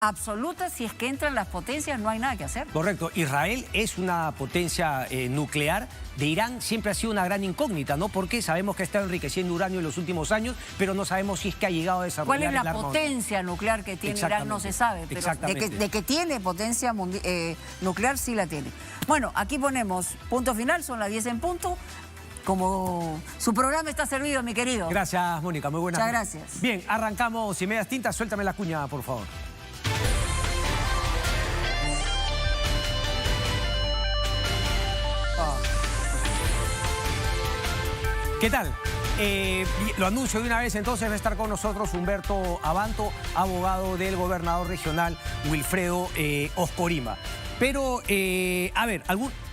absoluta. Si es que entran las potencias, no hay nada que hacer. Correcto. Israel es una potencia nuclear. De Irán siempre ha sido una gran incógnita, ¿no? Porque sabemos que ha estado enriqueciendo uranio en los últimos años, pero no sabemos si es que ha llegado a desarrollar ¿Cuál es la potencia nuclear que tiene Irán? No se sabe, pero de que tiene potencia nuclear, sí la tiene. Bueno, aquí ponemos punto final, son las 10 en punto. Como su programa está servido, mi querido. Gracias, Mónica, muy buenas. Muchas gracias. Bien, arrancamos Sin Medias Tintas. Suéltame la cuña, por favor. ¿Qué tal? Lo anuncio de una vez, entonces va a estar con nosotros Humberto Abanto, abogado del gobernador regional Wilfredo Oscorima. Pero, a ver,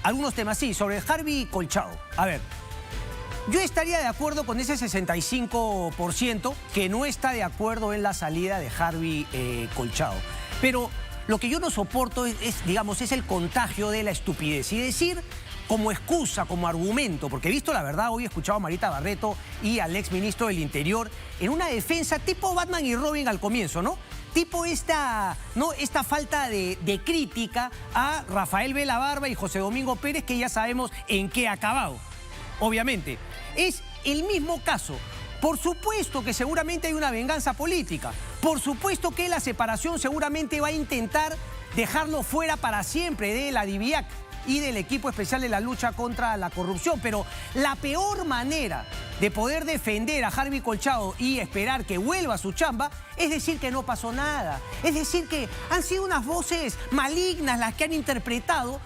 algunos temas, sí, sobre Harvey Colchado. A ver, yo estaría de acuerdo con ese 65% que no está de acuerdo en la salida de Harvey Colchado. Pero lo que yo no soporto es el contagio de la estupidez. Y decir como excusa, como argumento, porque he visto la verdad, hoy he escuchado a Marita Barreto y al exministro del Interior en una defensa tipo Batman y Robin al comienzo, ¿no? Tipo esta falta de crítica a Rafael Velabarba y José Domingo Pérez, que ya sabemos en qué ha acabado. Obviamente, es el mismo caso. Por supuesto que seguramente hay una venganza política. Por supuesto que la separación seguramente va a intentar dejarlo fuera para siempre de la DIVIAC y del equipo especial de la lucha contra la corrupción. Pero la peor manera de poder defender a Harvey Colchado y esperar que vuelva a su chamba es decir que no pasó nada. Es decir que han sido unas voces malignas las que han interpretado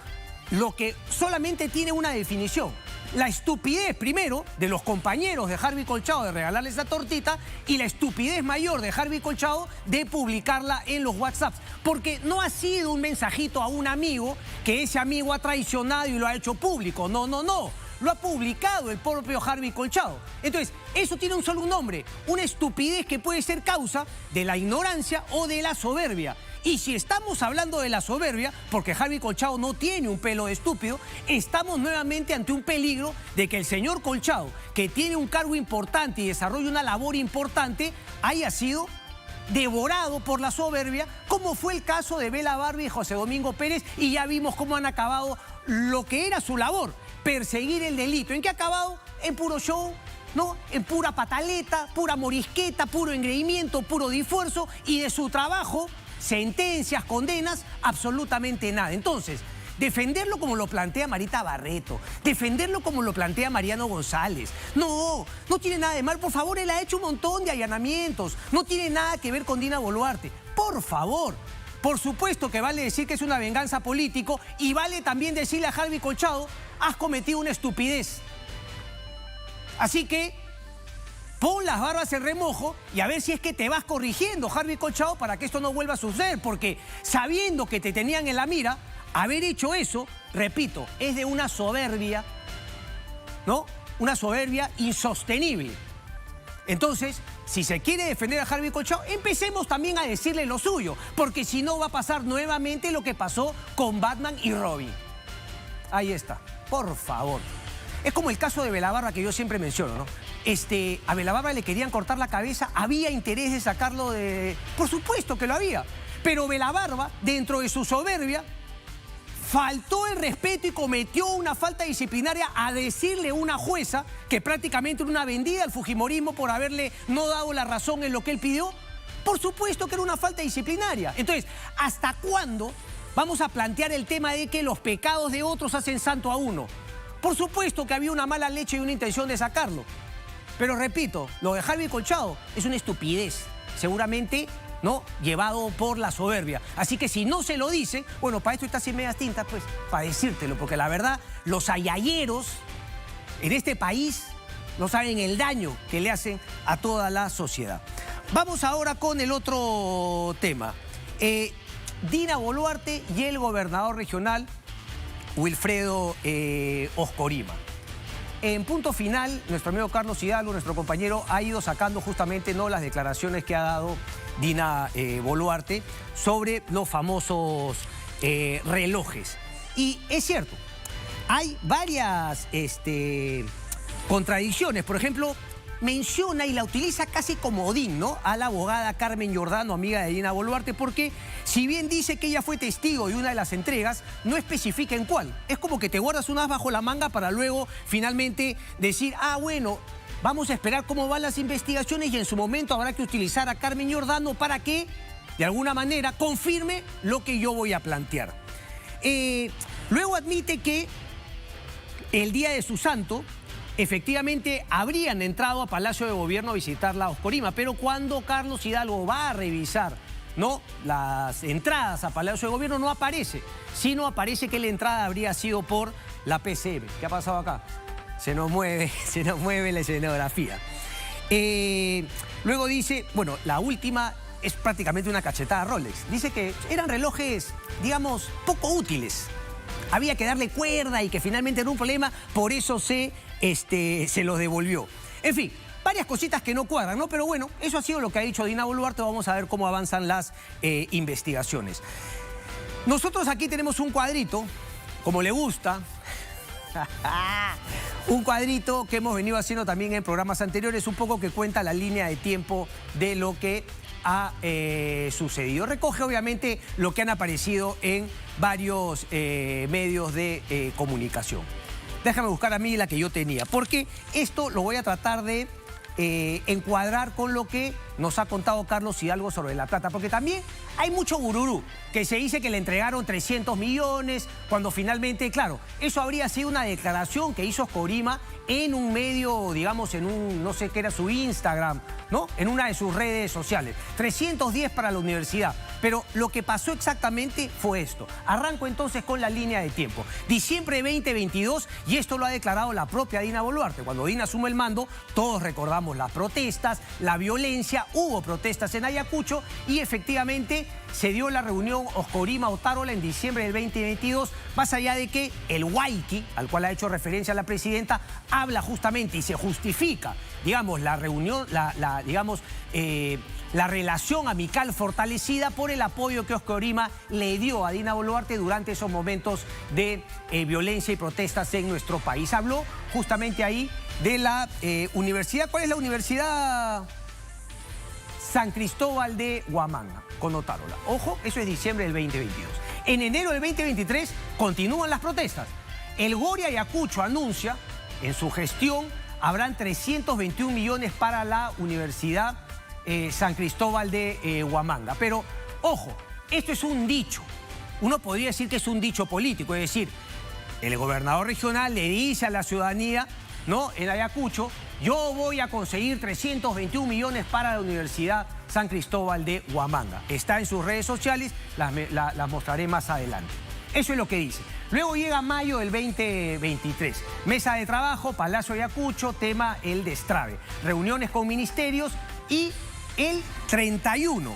lo que solamente tiene una definición. La estupidez, primero, de los compañeros de Harvey Colchado de regalarle esa tortita y la estupidez mayor de Harvey Colchado de publicarla en los WhatsApps. Porque no ha sido un mensajito a un amigo que ese amigo ha traicionado y lo ha hecho público. No, no, no. Lo ha publicado el propio Harvey Colchado. Entonces, eso tiene un solo nombre. Una estupidez que puede ser causa de la ignorancia o de la soberbia. Y si estamos hablando de la soberbia, porque Harvey Colchado no tiene un pelo de estúpido, estamos nuevamente ante un peligro de que el señor Colchado, que tiene un cargo importante y desarrolla una labor importante, haya sido devorado por la soberbia, como fue el caso de Velabarba y José Domingo Pérez, y ya vimos cómo han acabado lo que era su labor, perseguir el delito. ¿En qué ha acabado? En puro show, ¿no? En pura pataleta, pura morisqueta, puro engreimiento, puro disfuerzo, y de su trabajo, sentencias, condenas, absolutamente nada. Entonces, defenderlo como lo plantea Marita Barreto, defenderlo como lo plantea Mariano González, no tiene nada de mal. Por favor, él ha hecho un montón de allanamientos, no tiene nada que ver con Dina Boluarte. Por favor, por supuesto que vale decir que es una venganza político y vale también decirle a Harvey Colchado, has cometido una estupidez. Así que pon las barbas en remojo y a ver si es que te vas corrigiendo, Harvey Colchado, para que esto no vuelva a suceder. Porque sabiendo que te tenían en la mira, haber hecho eso, repito, es de una soberbia, ¿no? Una soberbia insostenible. Entonces, si se quiere defender a Harvey Colchado, empecemos también a decirle lo suyo. Porque si no, va a pasar nuevamente lo que pasó con Batman y Robin. Ahí está, por favor. Es como el caso de Velabarba que yo siempre menciono, ¿no? A Velabarba le querían cortar la cabeza, había interés de sacarlo de... Por supuesto que lo había, pero Velabarba, dentro de su soberbia, faltó el respeto y cometió una falta disciplinaria a decirle a una jueza que prácticamente era una vendida al fujimorismo por haberle no dado la razón en lo que él pidió. Por supuesto que era una falta disciplinaria. Entonces, ¿hasta cuándo vamos a plantear el tema de que los pecados de otros hacen santo a uno? Por supuesto que había una mala leche y una intención de sacarlo. Pero repito, lo de Harvey Colchado es una estupidez, seguramente, ¿no?, llevado por la soberbia. Así que si no se lo dice, bueno, para esto está Sin Medias Tintas, pues, para decírtelo. Porque la verdad, los ayayeros en este país no saben el daño que le hacen a toda la sociedad. Vamos ahora con el otro tema. Dina Boluarte y el gobernador regional Wilfredo Oscorima. En punto final, nuestro amigo Carlos Hidalgo, nuestro compañero, ha ido sacando justamente, ¿no?, las declaraciones que ha dado Dina Boluarte sobre los famosos relojes. Y es cierto, hay varias contradicciones. Por ejemplo, menciona y la utiliza casi comodín, ¿no? A la abogada Carmen Giordano, amiga de Dina Boluarte, porque si bien dice que ella fue testigo de una de las entregas, no especifica en cuál. Es como que te guardas un as bajo la manga para luego finalmente decir, ah, bueno, vamos a esperar cómo van las investigaciones y en su momento habrá que utilizar a Carmen Giordano para que, de alguna manera, confirme lo que yo voy a plantear. Luego admite que el día de su santo, efectivamente, habrían entrado a Palacio de Gobierno a visitarla a Oscorima, pero cuando Carlos Hidalgo va a revisar, ¿no?, las entradas a Palacio de Gobierno, no aparece, sino aparece que la entrada habría sido por la PCM. ¿Qué ha pasado acá? Se nos mueve la escenografía. Luego dice, bueno, la última es prácticamente una cachetada a Rolex. Dice que eran relojes, digamos, poco útiles. Había que darle cuerda y que finalmente era un problema, por eso se los devolvió. En fin, varias cositas que no cuadran, ¿no? Pero bueno, eso ha sido lo que ha dicho Dina Boluarte. Vamos a ver cómo avanzan las investigaciones. Nosotros aquí tenemos un cuadrito, como le gusta, un cuadrito que hemos venido haciendo también en programas anteriores, un poco que cuenta la línea de tiempo de lo que ha sucedido. Recoge obviamente lo que han aparecido en varios medios de comunicación. Déjame buscar a mí la que yo tenía, porque esto lo voy a tratar de encuadrar con lo que nos ha contado Carlos Hidalgo sobre La Plata, porque también hay mucho gururú que se dice que le entregaron 300 millones, cuando finalmente, claro, eso habría sido una declaración que hizo Oscorima en un medio, digamos, en un, no sé qué era su Instagram, ¿no? En una de sus redes sociales. 310 para la universidad. Pero lo que pasó exactamente fue esto. Arranco entonces con la línea de tiempo. Diciembre de 2022, y esto lo ha declarado la propia Dina Boluarte. Cuando Dina asume el mando, todos recordamos las protestas, la violencia, hubo protestas en Ayacucho y efectivamente se dio la reunión Oscorima-Otárola en diciembre del 2022, más allá de que el Huayqui, al cual ha hecho referencia la presidenta, habla justamente y se justifica, digamos, la reunión, la relación amical fortalecida por el apoyo que Oscorima le dio a Dina Boluarte durante esos momentos de violencia y protestas en nuestro país. Habló justamente ahí de la universidad. ¿Cuál es la universidad? San Cristóbal de Huamanga, con Otárola. Ojo, eso es diciembre del 2022. En enero del 2023 continúan las protestas. El Gori Ayacucho anuncia, en su gestión, habrán 321 millones para la Universidad San Cristóbal de Huamanga. Pero, ojo, esto es un dicho. Uno podría decir que es un dicho político, es decir, el gobernador regional le dice a la ciudadanía, ¿no?, en Ayacucho, yo voy a conseguir 321 millones para la Universidad San Cristóbal de Huamanga. Está en sus redes sociales, las mostraré más adelante. Eso es lo que dice. Luego llega mayo del 2023. Mesa de trabajo, Palacio Ayacucho, tema el destrave. Reuniones con ministerios y el 31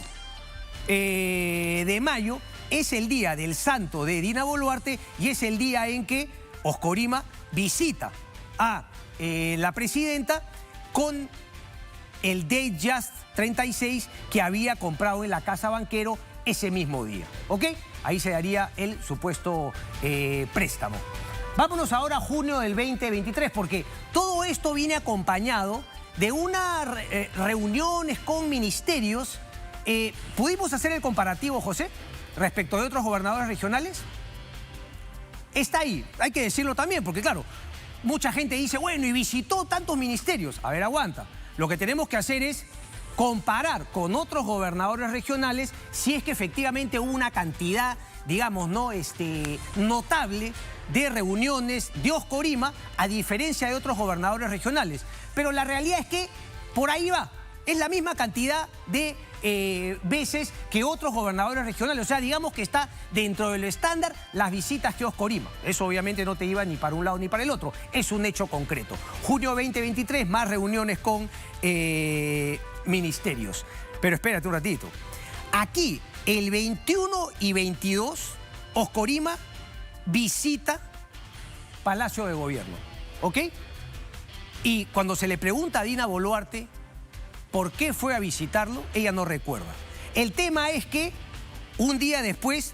de mayo es el día del santo de Dina Boluarte y es el día en que Oscorima visita a la presidenta con el Datejust 36 que había comprado en la Casa Banquero ese mismo día, ¿ok? Ahí se daría el supuesto préstamo. Vámonos ahora a junio del 2023, porque todo esto viene acompañado de unas reuniones con ministerios. ¿Pudimos hacer el comparativo, José, respecto de otros gobernadores regionales? Está ahí, hay que decirlo también, porque claro, mucha gente dice, bueno, y visitó tantos ministerios. A ver, aguanta. Lo que tenemos que hacer es comparar con otros gobernadores regionales si es que efectivamente hubo una cantidad, digamos, ¿no?, notable de reuniones de Oscorima, a diferencia de otros gobernadores regionales. Pero la realidad es que por ahí va. Es la misma cantidad de veces que otros gobernadores regionales. O sea, digamos que está dentro del estándar las visitas que Oscorima. Eso obviamente no te iba ni para un lado ni para el otro. Es un hecho concreto. Junio 2023, más reuniones con ministerios. Pero espérate un ratito. Aquí, el 21 y 22, Oscorima visita Palacio de Gobierno. ¿Ok? Y cuando se le pregunta a Dina Boluarte por qué fue a visitarlo, ella no recuerda. El tema es que un día después,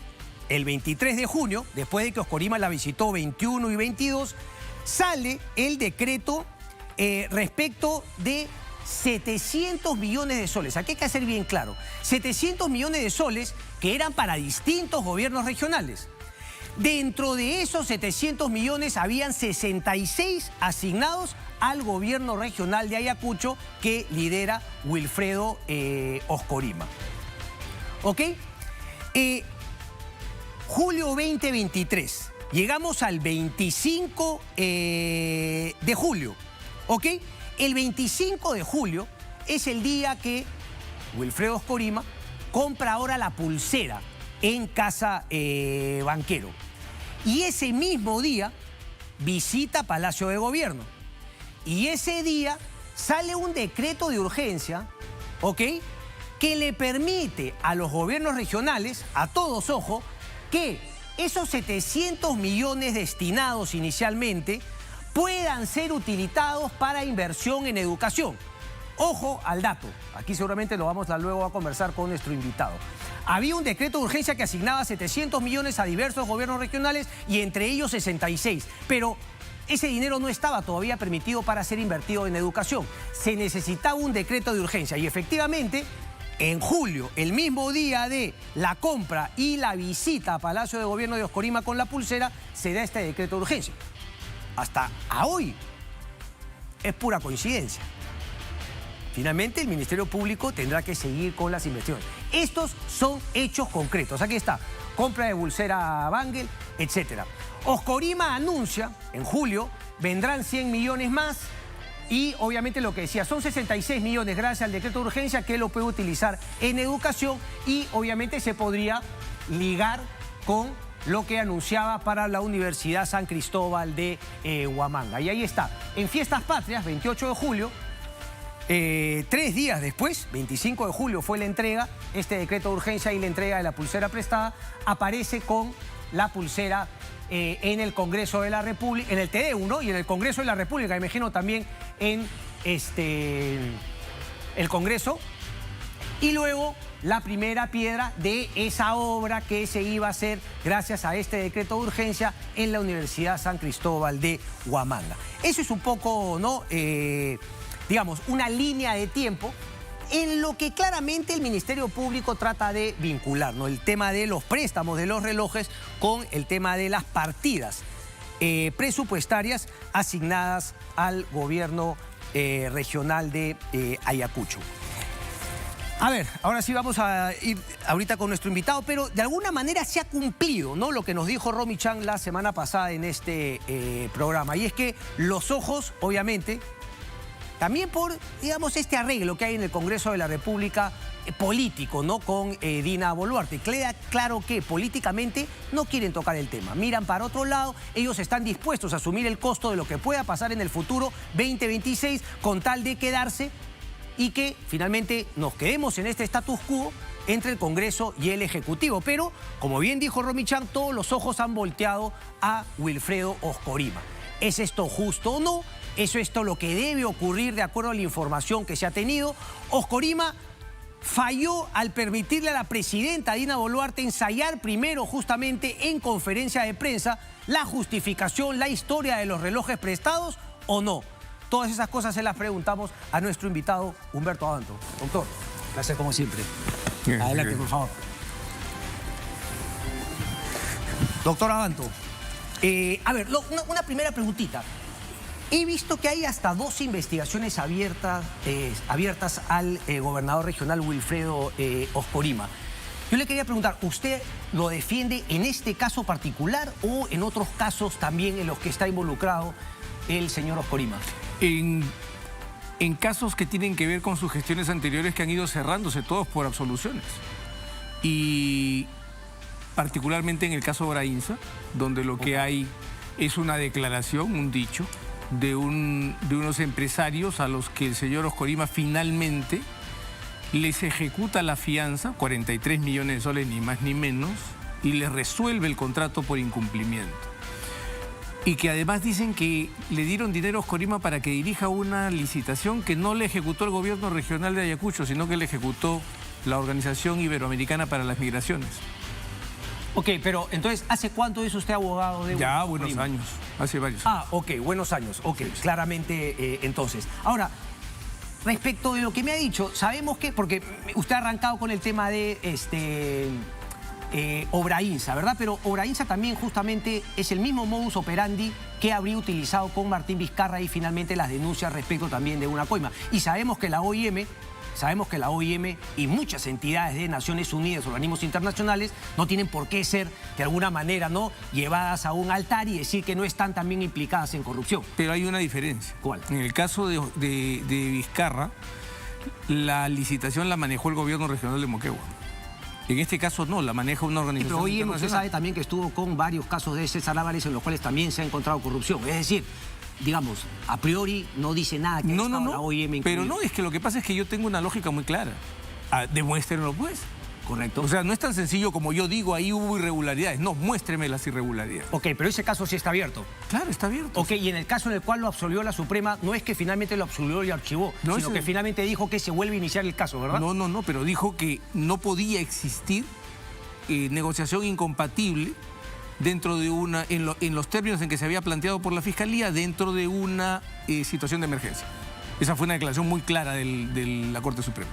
el 23 de junio, después de que Oscorima la visitó 21 y 22, sale el decreto respecto de 700 millones de soles. Aquí hay que hacer bien claro. 700 millones de soles que eran para distintos gobiernos regionales. Dentro de esos 700 millones habían 66 asignados al gobierno regional de Ayacucho que lidera Wilfredo Oscorima. ¿Ok? Julio 2023. Llegamos al 25 de julio. ¿Ok? El 25 de julio es el día que Wilfredo Oscorima compra ahora la pulsera en Casa Banquero. Y ese mismo día visita Palacio de Gobierno. Y ese día sale un decreto de urgencia, ¿ok?, que le permite a los gobiernos regionales, a todos, ojo, que esos 700 millones destinados inicialmente puedan ser utilizados para inversión en educación. Ojo al dato, aquí seguramente lo vamos luego a conversar con nuestro invitado. Había un decreto de urgencia que asignaba 700 millones a diversos gobiernos regionales y entre ellos 66, pero ese dinero no estaba todavía permitido para ser invertido en educación. Se necesitaba un decreto de urgencia y efectivamente en julio, el mismo día de la compra y la visita a Palacio de Gobierno de Oscorima con la pulsera, se da este decreto de urgencia. Hasta a hoy es pura coincidencia. Finalmente, el Ministerio Público tendrá que seguir con las investigaciones. Estos son hechos concretos. Aquí está, compra de pulsera Bangle, etc. Oscorima anuncia, en julio, vendrán 100 millones más y obviamente lo que decía, son 66 millones gracias al decreto de urgencia que él lo puede utilizar en educación y obviamente se podría ligar con lo que anunciaba para la Universidad San Cristóbal de Huamanga. Y ahí está, en Fiestas Patrias, 28 de julio, 3 días después, 25 de julio fue la entrega, este decreto de urgencia y la entrega de la pulsera prestada, aparece con la pulsera en el Congreso de la República, en el TDU, ¿no? Y en el Congreso de la República, imagino también en el Congreso. Y luego la primera piedra de esa obra que se iba a hacer gracias a este decreto de urgencia en la Universidad San Cristóbal de Huamanga. Eso es un poco, ¿no?, digamos, una línea de tiempo en lo que claramente el Ministerio Público trata de vincular, ¿no? El tema de los préstamos de los relojes con el tema de las partidas presupuestarias asignadas al gobierno regional de Ayacucho. A ver, ahora sí vamos a ir ahorita con nuestro invitado, pero de alguna manera se ha cumplido, ¿no?, lo que nos dijo Romy Chan la semana pasada en este programa, y es que los ojos, obviamente, también por, digamos, este arreglo que hay en el Congreso de la República político, ¿no?, con Dina Boluarte. Queda claro que políticamente no quieren tocar el tema. Miran para otro lado, ellos están dispuestos a asumir el costo de lo que pueda pasar en el futuro 2026 con tal de quedarse y que finalmente nos quedemos en este status quo entre el Congreso y el Ejecutivo. Pero, como bien dijo Romy Chan, todos los ojos han volteado a Wilfredo Oscorima. ¿Es esto justo o no? ¿Es esto lo que debe ocurrir de acuerdo a la información que se ha tenido? Oscorima falló al permitirle a la presidenta Dina Boluarte ensayar primero justamente en conferencia de prensa la justificación, la historia de los relojes prestados o no. Todas esas cosas se las preguntamos a nuestro invitado Humberto Abanto. Doctor. Gracias como siempre. Adelante, por favor. Doctor Abanto, a ver, una primera preguntita. He visto que hay hasta 2 investigaciones abiertas al gobernador regional Wilfredo Oscorima. Yo le quería preguntar, ¿usted lo defiende en este caso particular o en otros casos también en los que está involucrado el señor Oscorima? En casos que tienen que ver con sus gestiones anteriores que han ido cerrándose todos por absoluciones. Y particularmente en el caso Brainza, donde lo que hay es una declaración, un dicho, de unos empresarios a los que el señor Oscorima finalmente les ejecuta la fianza, 43 millones de soles, ni más ni menos, y les resuelve el contrato por incumplimiento. Y que además dicen que le dieron dinero a Oscorima para que dirija una licitación que no le ejecutó el gobierno regional de Ayacucho, sino que le ejecutó la Organización Iberoamericana para las Migraciones. Ok, pero entonces, ¿hace cuánto es usted abogado de Ya, buenos años, hace varios años. Ah, ok, buenos años, ok, sí, claramente entonces. Ahora, respecto de lo que me ha dicho, sabemos que, porque usted ha arrancado con el tema de Obrainsa, ¿verdad? Pero Obrainsa también justamente es el mismo modus operandi que habría utilizado con Martín Vizcarra y finalmente las denuncias respecto también de una coima. Y sabemos que la OIM y muchas entidades de Naciones Unidas, organismos internacionales, no tienen por qué ser, de alguna manera, ¿no?, llevadas a un altar y decir que no están también implicadas en corrupción. Pero hay una diferencia. ¿Cuál? En el caso de Vizcarra, la licitación la manejó el gobierno regional de Moquegua. En este caso no, la maneja una organización pero internacional. usted sabe también que estuvo con varios casos de César Álvarez en los cuales también se ha encontrado corrupción. Es decir, digamos, a priori no dice nada que la OIM incluida. Pero no, es que lo que pasa es que yo tengo una lógica muy clara. Demuéstrenlo, pues. Correcto. O sea, no es tan sencillo como yo digo, ahí hubo irregularidades. No, muéstreme las irregularidades. Ok, pero ese caso sí está abierto. Claro, está abierto. Ok, y en el caso en el cual lo absolvió la Suprema, no es que finalmente lo absolvió y archivó, sino que finalmente dijo que se vuelve a iniciar el caso, ¿verdad? No, pero dijo que no podía existir negociación incompatible dentro de en los términos en que se había planteado por la Fiscalía dentro de una situación de emergencia. Esa fue una declaración muy clara de la Corte Suprema.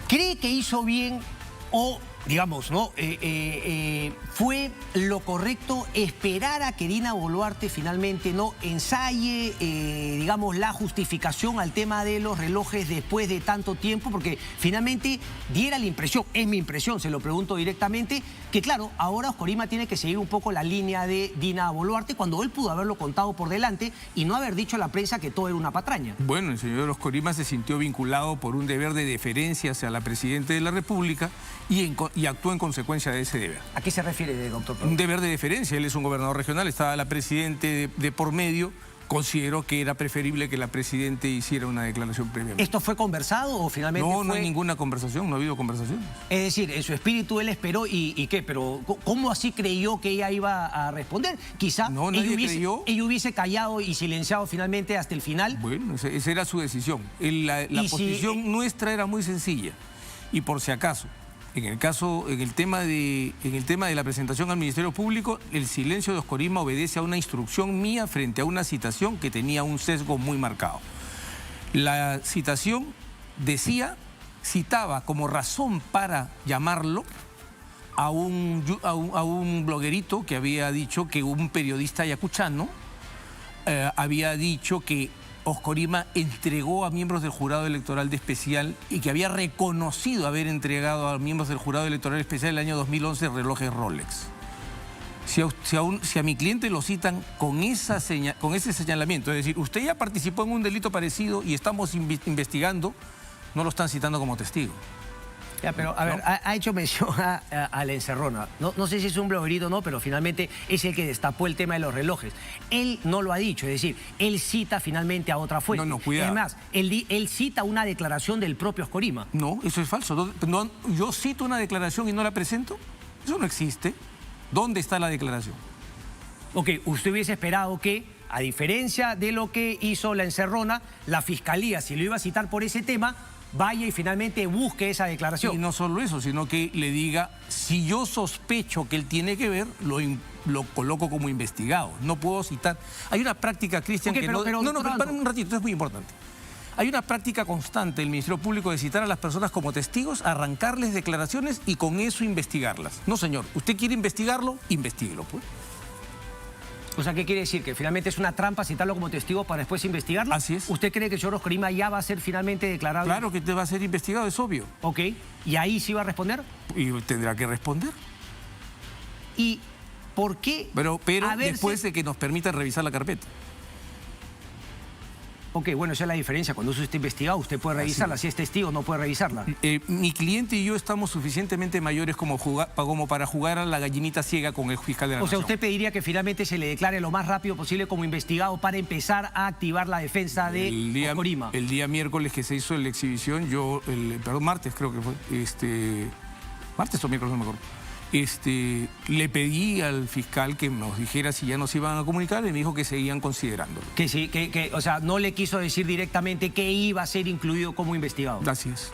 ¿Cree que hizo bien o, digamos, ¿no? fue lo correcto esperar a que Dina Boluarte finalmente no ensaye, digamos, la justificación al tema de los relojes después de tanto tiempo? Porque finalmente diera la impresión, es mi impresión, se lo pregunto directamente, que claro, ahora Oscorima tiene que seguir un poco la línea de Dina Boluarte cuando él pudo haberlo contado por delante y no haber dicho a la prensa que todo era una patraña. Bueno, el señor Oscorima se sintió vinculado por un deber de deferencia hacia la Presidenta de la República y actuó en consecuencia de ese deber. ¿A qué se refiere, doctor? Un deber de deferencia. Él es un gobernador regional, estaba la Presidenta de por medio. Consideró que era preferible que la Presidenta hiciera una declaración previa. ¿Esto fue conversado o finalmente no hay ninguna conversación, no ha habido conversación. Es decir, en su espíritu él esperó y ¿qué? Pero ¿cómo así creyó que ella iba a responder? Quizá ella hubiese callado y silenciado finalmente hasta el final. Bueno, esa era su decisión. La posición nuestra era muy sencilla. Y por si acaso, en el tema de la presentación al Ministerio Público, el silencio de Oscorima obedece a una instrucción mía frente a una citación que tenía un sesgo muy marcado. La citación citaba como razón para llamarlo a un bloguerito que había dicho que un periodista ayacuchano había dicho que Oscorima entregó a miembros del jurado electoral de especial y que había reconocido haber entregado a miembros del jurado electoral especial el año 2011 relojes Rolex. Si a mi cliente lo citan con ese señalamiento, es decir, usted ya participó en un delito parecido y estamos investigando, no lo están citando como testigo. Ya, pero a ver, ha hecho mención a la encerrona. No sé si es un bloguerito o no, pero finalmente es el que destapó el tema de los relojes. Él no lo ha dicho, es decir, él cita finalmente a otra fuente. No, cuidado. Además, él cita una declaración del propio Oscorima. No, eso es falso. Yo cito una declaración y no la presento. Eso no existe. ¿Dónde está la declaración? Ok, usted hubiese esperado que, a diferencia de lo que hizo la encerrona, la Fiscalía, si lo iba a citar por ese tema, vaya y finalmente busque esa declaración. Y no solo eso, sino que le diga, si yo sospecho que él tiene que ver, lo coloco como investigado. No puedo citar. Hay una práctica, Cristian, que paren un ratito, esto es muy importante. Hay una práctica constante del Ministerio Público de citar a las personas como testigos, arrancarles declaraciones y con eso investigarlas. No, señor, usted quiere investigarlo, investíguelo, pues. O sea, ¿qué quiere decir? ¿Que finalmente es una trampa citarlo como testigo para después investigarlo? Así es. ¿Usted cree que el señor Oscorima ya va a ser finalmente declarado? Claro que te va a ser investigado, es obvio. Ok. ¿Y ahí sí va a responder? Y tendrá que responder. ¿Y por qué? Pero después de que nos permitan revisar la carpeta. Ok, bueno, esa es la diferencia. Cuando usted está investigado, usted puede revisarla. Si es testigo, no puede revisarla. Mi cliente y yo estamos suficientemente mayores como para jugar a la gallinita ciega con el fiscal de la Nación. O sea, usted pediría que finalmente se le declare lo más rápido posible como investigado para empezar a activar la defensa de Oscorima. El día miércoles que se hizo la exhibición, martes creo que fue, martes o miércoles, no me acuerdo. Le pedí al fiscal que nos dijera si ya nos iban a comunicar y me dijo que seguían considerándolo. Que sí, o sea, no le quiso decir directamente que iba a ser incluido como investigado. Así es.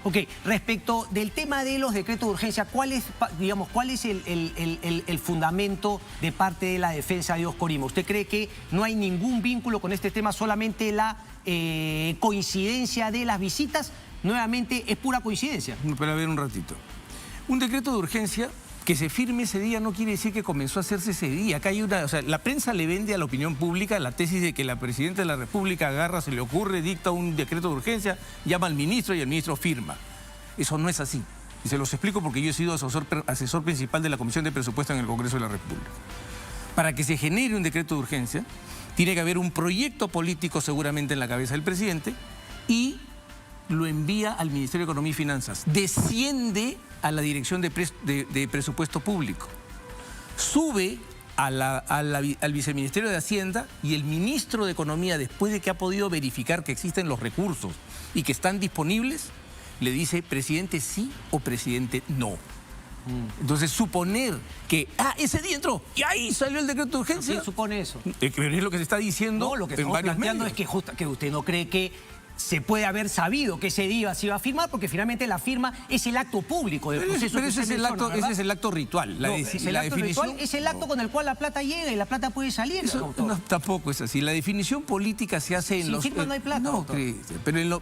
Ok, respecto del tema de los decretos de urgencia, ¿cuál es el fundamento de parte de la defensa de Oscorima? ¿Usted cree que no hay ningún vínculo con este tema, solamente la coincidencia de las visitas? Nuevamente, ¿es pura coincidencia? Pero a ver un ratito. Un decreto de urgencia que se firme ese día no quiere decir que comenzó a hacerse ese día. Acá hay la prensa le vende a la opinión pública la tesis de que la Presidenta de la República agarra, se le ocurre, dicta un decreto de urgencia, llama al ministro y el ministro firma. Eso no es así. Y se los explico porque yo he sido asesor principal de la Comisión de Presupuesto en el Congreso de la República. Para que se genere un decreto de urgencia, tiene que haber un proyecto político seguramente en la cabeza del presidente y lo envía al Ministerio de Economía y Finanzas. Desciende a la Dirección de Presupuesto Público. Sube al Viceministerio de Hacienda y el Ministro de Economía, después de que ha podido verificar que existen los recursos y que están disponibles, le dice, presidente sí o presidente no. Entonces, suponer que, ese día entró y ahí salió el decreto de urgencia. ¿Quién supone eso? Pero es lo que se está diciendo. No, lo que en estamos varios planteando medios. es que usted no cree que se puede haber sabido que ese día se iba a firmar, porque finalmente la firma es el acto público del proceso. Pero ese es el acto ritual. La definición ritual es el acto con el cual la plata llega y la plata puede salir. Eso, no, tampoco es así. La definición política se hace en Sin los... firma no hay plata. No,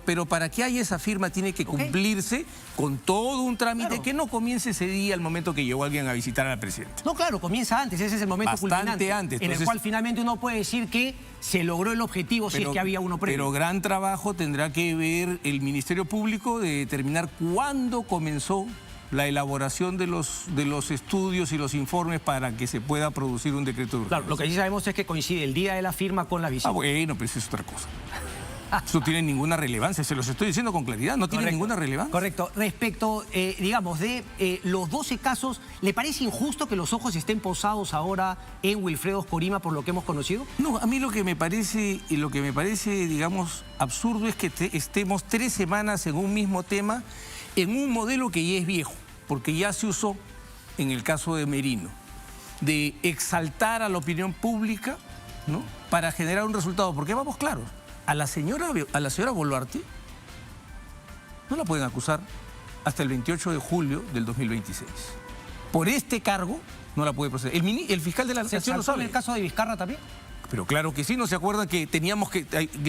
pero para que haya esa firma tiene que cumplirse con todo un trámite que no comience ese día al momento que llegó alguien a visitar al presidente. No, claro, comienza antes. Ese es el momento culminante. Antes. En el cual finalmente uno puede decir que se logró el objetivo si es que había uno previo. Pero gran trabajo tendrá que ver el Ministerio Público de determinar cuándo comenzó la elaboración de los estudios y los informes para que se pueda producir un decreto de urgencia. Claro, lo que sí sabemos es que coincide el día de la firma con la visita. Bueno, pero eso es otra cosa. Eso no tiene ninguna relevancia, se los estoy diciendo con claridad, no tiene ninguna relevancia. Correcto. Respecto, digamos, de los 12 casos, ¿le parece injusto que los ojos estén posados ahora en Wilfredo Oscorima por lo que hemos conocido? No, a mí lo que me parece, digamos, absurdo es que estemos 3 semanas en un mismo tema, en un modelo que ya es viejo, porque ya se usó en el caso de Merino, de exaltar a la opinión pública, ¿no?, para generar un resultado, porque vamos claros. A la señora Boluarte no la pueden acusar hasta el 28 de julio del 2026. Por este cargo no la puede proceder. El fiscal de la Nación lo sabe. ¿En el caso de Vizcarra también? Pero claro que sí, ¿no se acuerdan que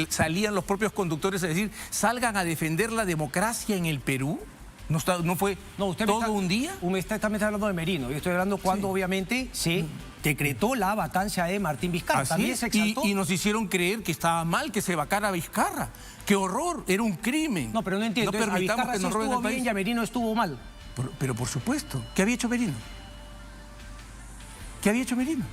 salían los propios conductores a decir, salgan a defender la democracia en el Perú? ¿No fue todo un día? Usted también está hablando de Merino. Yo estoy hablando cuando obviamente se decretó la vacancia de Martín Vizcarra. También se exaltó. Y nos hicieron creer que estaba mal que se vacara a Vizcarra. ¡Qué horror! Era un crimen. No, pero no entiendo. No permitamos que nos roben el país. Y a Merino estuvo mal. Pero por supuesto. ¿Qué había hecho Merino? ¿Qué había hecho Merino?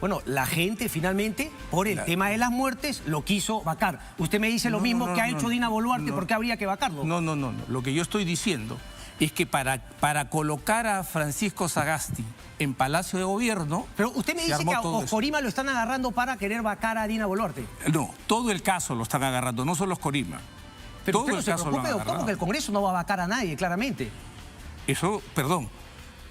Bueno, la gente finalmente, por el tema de las muertes, lo quiso vacar. Usted me dice lo mismo que ha hecho Dina Boluarte, ¿por qué habría que vacarlo? No. Lo que yo estoy diciendo es que para colocar a Francisco Sagasti en Palacio de Gobierno... Pero usted me dice que a Oscorima lo están agarrando para querer vacar a Dina Boluarte. No, todo el caso lo están agarrando, no solo Oscorima. Pero todo usted no se preocupe, doctor, porque el Congreso no va a vacar a nadie, claramente. Eso, perdón.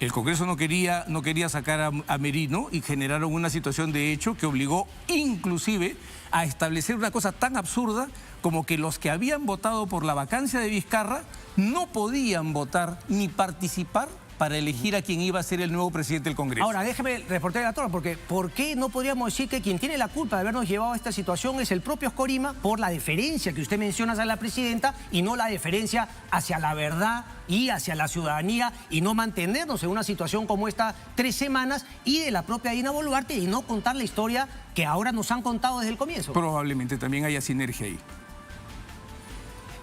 El Congreso no quería sacar a Merino y generaron una situación de hecho que obligó inclusive a establecer una cosa tan absurda como que los que habían votado por la vacancia de Vizcarra no podían votar ni participar para elegir a quien iba a ser el nuevo presidente del Congreso. Ahora, déjeme reportar la torre, porque ¿por qué no podríamos decir que quien tiene la culpa de habernos llevado a esta situación es el propio Oscorima por la deferencia que usted menciona hacia la presidenta y no la deferencia hacia la verdad y hacia la ciudadanía y no mantenernos en una situación como esta 3 semanas y de la propia Dina Boluarte y no contar la historia que ahora nos han contado desde el comienzo? Probablemente también haya sinergia ahí.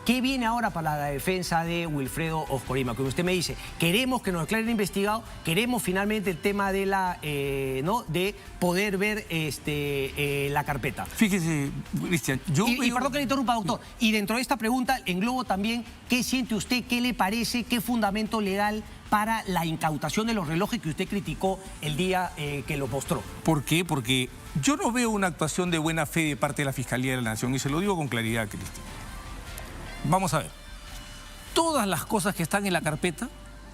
¿Qué viene ahora para la defensa de Wilfredo Oscorima? Como usted me dice, queremos que nos declaren investigado, queremos finalmente el tema de de poder ver la carpeta. Fíjese, Cristian, y perdón que le interrumpa, doctor, y dentro de esta pregunta englobo también, ¿qué siente usted, qué le parece, qué fundamento legal para la incautación de los relojes que usted criticó el día que los mostró? ¿Por qué? Porque yo no veo una actuación de buena fe de parte de la Fiscalía de la Nación, y se lo digo con claridad, Cristian. Vamos a ver, todas las cosas que están en la carpeta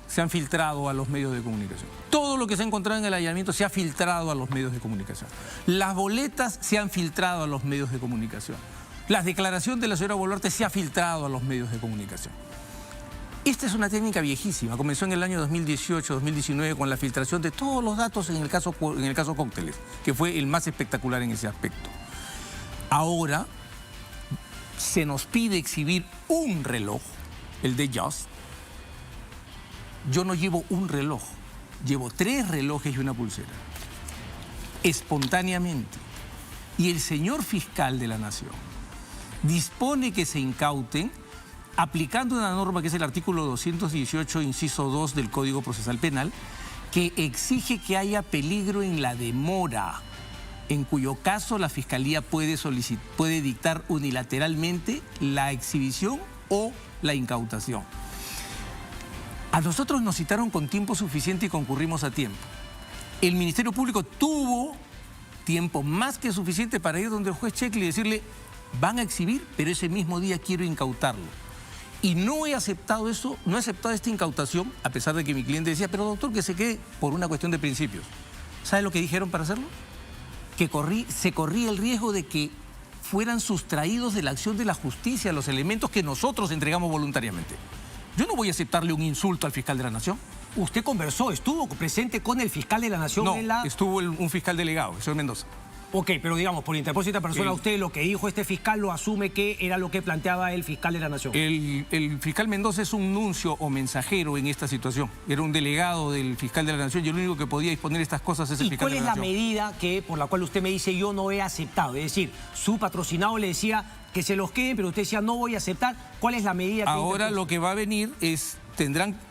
se han filtrado a los medios de comunicación. Todo lo que se ha encontrado en el allanamiento se ha filtrado a los medios de comunicación. Las boletas se han filtrado a los medios de comunicación. La declaración de la señora Boluarte se ha filtrado a los medios de comunicación. Esta es una técnica viejísima. Comenzó en el año 2018, 2019 con la filtración de todos los datos en el caso Cócteles, que fue el más espectacular en ese aspecto. Ahora se nos pide exhibir un reloj, el de Just. Yo no llevo un reloj, llevo 3 relojes y una pulsera. Espontáneamente. Y el señor fiscal de la Nación dispone que se incauten aplicando una norma que es el artículo 218, inciso 2 del Código Procesal Penal, que exige que haya peligro en la demora, en cuyo caso la Fiscalía puede dictar unilateralmente la exhibición o la incautación. A nosotros nos citaron con tiempo suficiente y concurrimos a tiempo. El Ministerio Público tuvo tiempo más que suficiente para ir donde el juez Checli y decirle, van a exhibir, pero ese mismo día quiero incautarlo. Y no he aceptado eso, no he aceptado esta incautación, a pesar de que mi cliente decía, pero doctor, que se quede por una cuestión de principios. ¿Sabe lo que dijeron para hacerlo? Que se corría el riesgo de que fueran sustraídos de la acción de la justicia los elementos que nosotros entregamos voluntariamente. Yo no voy a aceptarle un insulto al fiscal de la Nación. ¿Usted conversó, estuvo presente con el fiscal de la Nación? No, estuvo un fiscal delegado, el señor Mendoza. Ok, pero digamos, por interpósita persona, usted lo que dijo este fiscal lo asume que era lo que planteaba el fiscal de la Nación. El fiscal Mendoza es un nuncio o mensajero en esta situación. Era un delegado del fiscal de la Nación y el único que podía disponer estas cosas es el fiscal de la Nación. ¿Y cuál es la medida por la cual usted me dice yo no he aceptado? Es decir, su patrocinado le decía que se los queden, pero usted decía no voy a aceptar. ¿Cuál es la medida que ahora lo que va a venir es,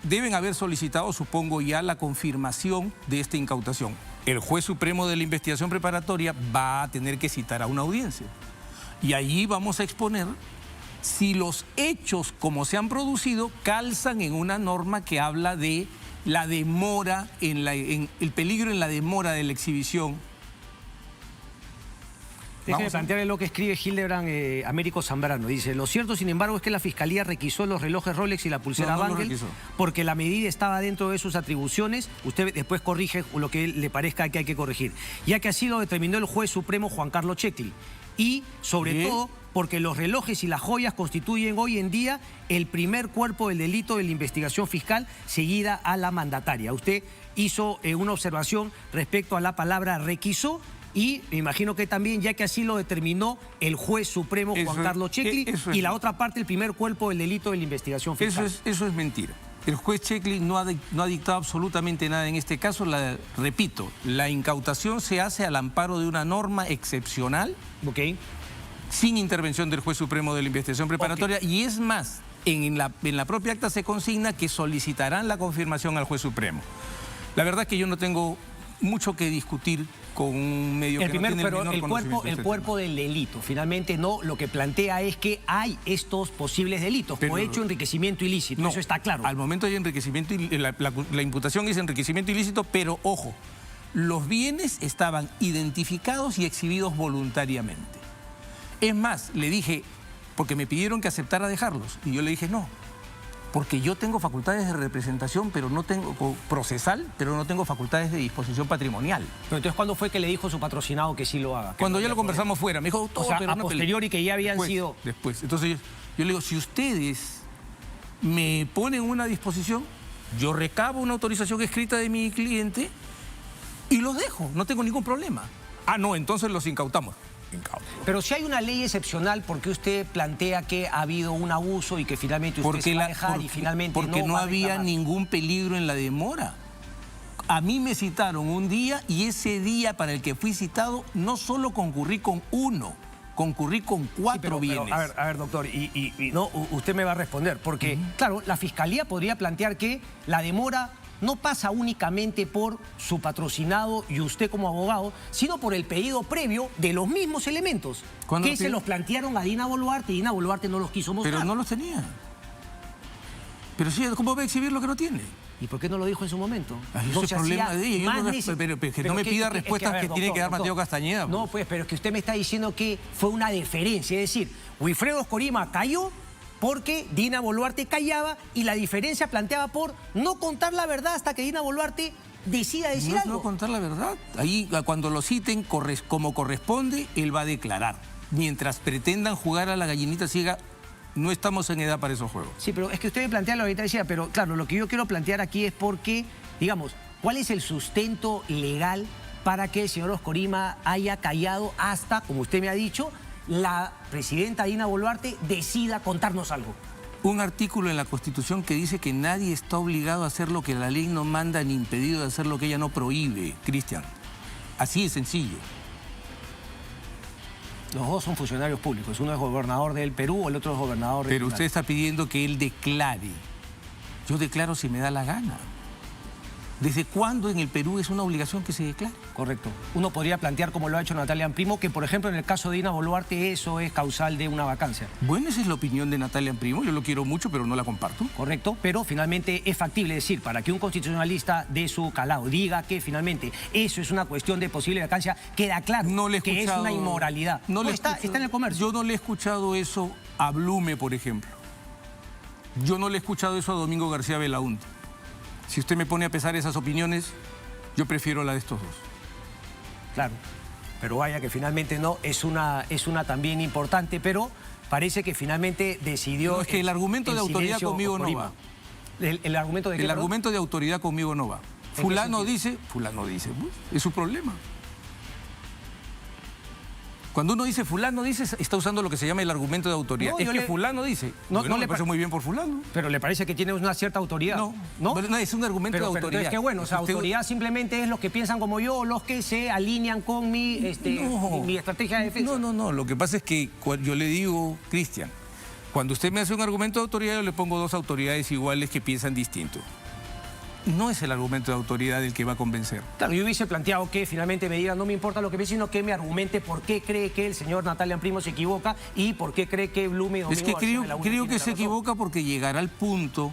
deben haber solicitado, supongo ya, la confirmación de esta incautación. El juez supremo de la investigación preparatoria va a tener que citar a una audiencia. Y allí vamos a exponer si los hechos como se han producido calzan en una norma que habla de la demora, el peligro en la demora de la exhibición. Déjeme plantearle lo que escribe Hildebrand Américo Zambrano. Dice, lo cierto, sin embargo, es que la Fiscalía requisó los relojes Rolex y la pulsera Bangle porque la medida estaba dentro de sus atribuciones. Usted después corrige lo que le parezca que hay que corregir. Ya que así lo determinó el juez supremo Juan Carlos Checli. Y, sobre todo, porque los relojes y las joyas constituyen hoy en día el primer cuerpo del delito de la investigación fiscal seguida a la mandataria. Usted hizo una observación respecto a la palabra requisó. Y me imagino que también, ya que así lo determinó el juez supremo Juan Carlos Checli, y la otra parte, el primer cuerpo del delito de la investigación fiscal. Eso es mentira. El juez Checli no ha dictado absolutamente nada en este caso. Repito, la incautación se hace al amparo de una norma excepcional, sin intervención del juez supremo de la investigación preparatoria, y es más, en la propia acta se consigna que solicitarán la confirmación al juez supremo. La verdad es que yo no tengo mucho que discutir con un medio que no tiene el menor conocimiento. El cuerpo del delito, finalmente no, lo que plantea es que hay estos posibles delitos, como hecho enriquecimiento ilícito, no, eso está claro. Al momento hay enriquecimiento, la imputación es enriquecimiento ilícito, pero ojo, los bienes estaban identificados y exhibidos voluntariamente. Es más, le dije, porque me pidieron que aceptara dejarlos, y yo le dije no. Porque yo tengo facultades de representación, pero no tengo procesal, pero no tengo facultades de disposición patrimonial. Pero entonces, ¿cuándo fue que le dijo a su patrocinado que sí lo haga? Cuando ya lo conversamos fuera. Me dijo, o sea, a posteriori que ya habían sido... Después. Entonces, yo le digo, si ustedes me ponen una disposición, yo recabo una autorización escrita de mi cliente y los dejo, no tengo ningún problema. Ah, no, entonces los incautamos. Pero si hay una ley excepcional, ¿por qué usted plantea que ha habido un abuso y que finalmente usted se va a dejar y finalmente porque no había ningún peligro en la demora? A mí me citaron un día y ese día para el que fui citado no solo concurrí con uno, concurrí con 4 bienes. Pero, a ver, doctor, no, usted me va a responder, porque, claro, la Fiscalía podría plantear que la demora no pasa únicamente por su patrocinado y usted como abogado, sino por el pedido previo de los mismos elementos que se los plantearon a Dina Boluarte y Dina Boluarte no los quiso mostrar. Pero no los tenía. Pero sí, ¿cómo va a exhibir lo que no tiene? ¿Y por qué no lo dijo en su momento? Eso es el problema de ella. Pero que no me pida respuestas que tiene que dar Mateo Castañeda. Pues. No, pues, pero es que usted me está diciendo que fue una deferencia. Es decir, Wilfredo Oscorima cayó porque Dina Boluarte callaba y la diferencia planteaba por no contar la verdad hasta que Dina Boluarte decida decir algo. No contar la verdad. Ahí, cuando lo citen como corresponde, él va a declarar. Mientras pretendan jugar a la gallinita ciega, no estamos en edad para esos juegos. Sí, pero es que usted me plantea lo que ahorita decía, pero claro, lo que yo quiero plantear aquí es porque, digamos, ¿cuál es el sustento legal para que el señor Oscorima haya callado hasta, como usted me ha dicho, la presidenta Dina Boluarte decida contarnos algo? Un artículo en la Constitución que dice que nadie está obligado a hacer lo que la ley no manda ni impedido de hacer lo que ella no prohíbe, Cristian. Así de sencillo. Los dos son funcionarios públicos. Uno es gobernador del Perú, el otro es gobernador regional. Pero usted está pidiendo que él declare. Yo declaro si me da la gana. ¿Desde cuándo en el Perú es una obligación que se declare? Correcto. Uno podría plantear, como lo ha hecho Natalia Primo, que por ejemplo en el caso de Dina Boluarte eso es causal de una vacancia. Bueno, esa es la opinión de Natalia Primo. Yo lo quiero mucho, pero no la comparto. Correcto, pero finalmente es factible decir, para que un constitucionalista de su calado diga que finalmente eso es una cuestión de posible vacancia, queda claro que es una inmoralidad. Está en el comercio. Yo no le he escuchado eso a Blume, por ejemplo. Yo no le he escuchado eso a Domingo García Belaúnde. Si usted me pone a pesar esas opiniones, yo prefiero la de estos dos. Claro, pero vaya que finalmente no, es una también importante, pero parece que finalmente decidió... No, es que el argumento de autoridad conmigo no va. ¿El argumento de qué? El argumento de autoridad conmigo no va. Fulano dice, es su problema. Cuando uno dice fulano dice, está usando lo que se llama el argumento de autoridad. No, es que fulano dice. No le parece muy bien por fulano. Pero le parece que tiene una cierta autoridad. No, es un argumento de autoridad. Pero es que bueno, o sea, autoridad simplemente es los que piensan como yo, los que se alinean con mi estrategia de defensa. No. Lo que pasa es que yo le digo, Cristian, cuando usted me hace un argumento de autoridad, yo le pongo dos autoridades iguales que piensan distinto. No es el argumento de autoridad el que va a convencer. Claro, yo hubiese planteado que finalmente me diga no me importa lo que piense, sino que me argumente por qué cree que el señor Natalia Primo se equivoca y por qué cree que Blume y Domingo... Es que creo que se equivoca porque llegará al punto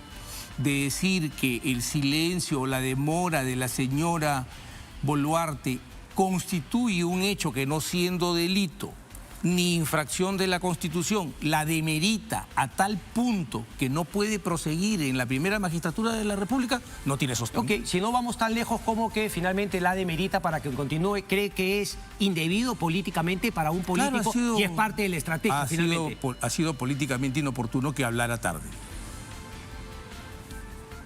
de decir que el silencio o la demora de la señora Boluarte constituye un hecho que, no siendo delito ni infracción de la Constitución, la demerita a tal punto que no puede proseguir en la primera magistratura de la República, no tiene sostén. Ok, si no vamos tan lejos como que finalmente la demerita para que continúe, cree que es indebido políticamente para un político, claro, y es parte de la estrategia finalmente. Ha sido políticamente inoportuno que hablara tarde.